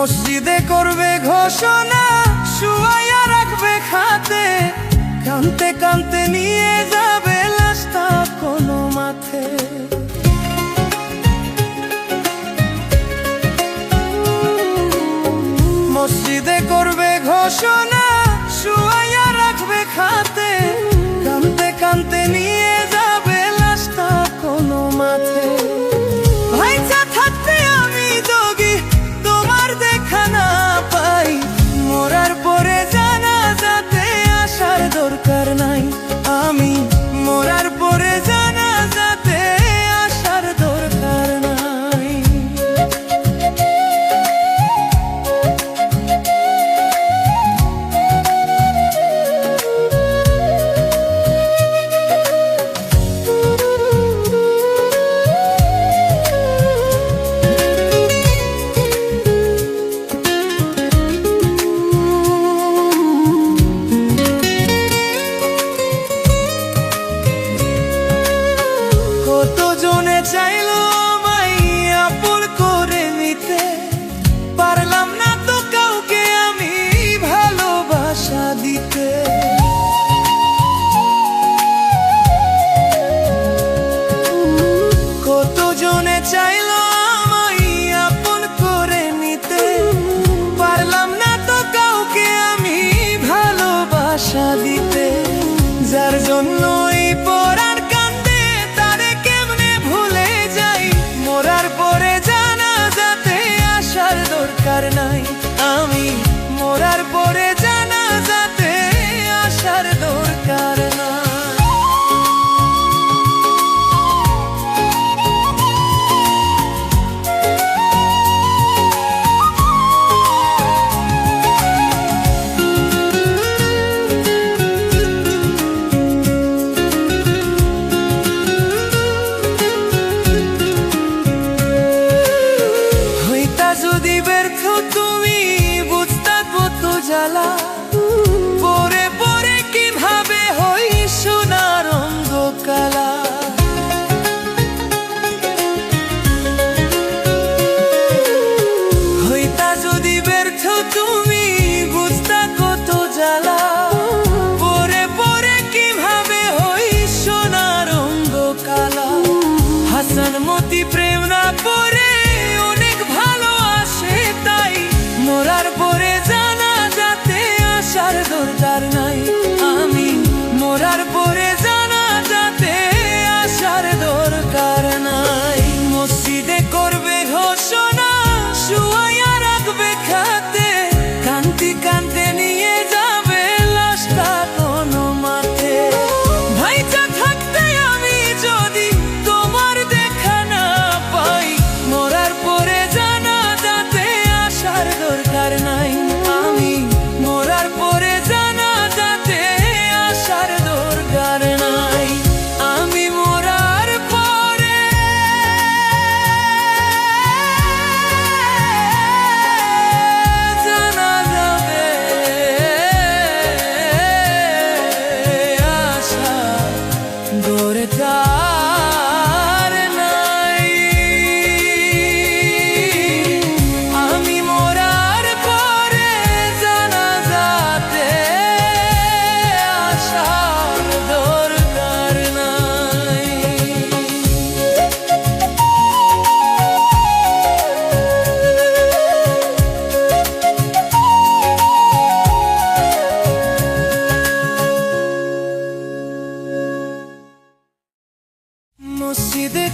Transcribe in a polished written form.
মসজিদে করবে ঘোষণা, শুয়াইয়া রাখবে খাতে, কানতে কানতে নিয়ে যাবে লাশটা কোনো মাঠে। মসজিদে করবে ঘোষণা, শুয়াইয়া রাখবে খাতে, কানতে কানতে নিয়ে যাবে লাশটা কোনো মাঠে। ভাইচা থাকতে আমি যোগী, তোমার দেখা না পাই, মরার পরে জানাজাতে আসার দরকার নাই। আমি মরার পরে জানাজাতে আসার দরকার নাই। কতজনে চাইলো আমায় আপন করে নিতে, পারলাম না তো কাউকে আমি ভালোবাসা দিতে। কতজনে চাইলো আমায় আপন করে নিতে, পারলাম না তো কাউকে আমি ভালোবাসা দিতে। যার জন্য এই পরাণ কান্দে, তারে কেমনে ভুলে যাই, মরার পরে জানাজাতে আসার দরকার নাই। আমি মরার পরে জানাজাতে আসার দরকার নাই। যদি ব্যর্থ তুমি বুঝতা কত জ্বালা, পরে পরে কিভাবে হই সোনার অঙ্গ কালা। হইতা যদি ব্যর্থ তুমি বুঝতা কত জ্বালা, পরে পরে কিভাবে হই সোনার অঙ্গ কালা। হাসান মতি প্রেম না পরে অনেক ভালোবাসে, তাই মরার পরে জানাজাতে আসার দরকার নাই। আমি মরার পরে জানাজাতে আসার দরকার নাই। মসজিদে করবে ঘোষণা, শুয়াইয়া রাখবে খাতে, কানতে কানতে নিয়ে যাবে লাশটা কোনো মাঠে। ভাইচা থাকতে আমি যদি তোমার দেখা না পাই, মরার পরে জানাজাতে আসার দরকার নাই। আমি মরার পরে জানাজাতে আসার দরকার নাই। আমি মরার পরে জানাজাতে আসার দরকার নাই। আমি মরার পরে জানাজাতে আসার দরকার নাই। মসজিদে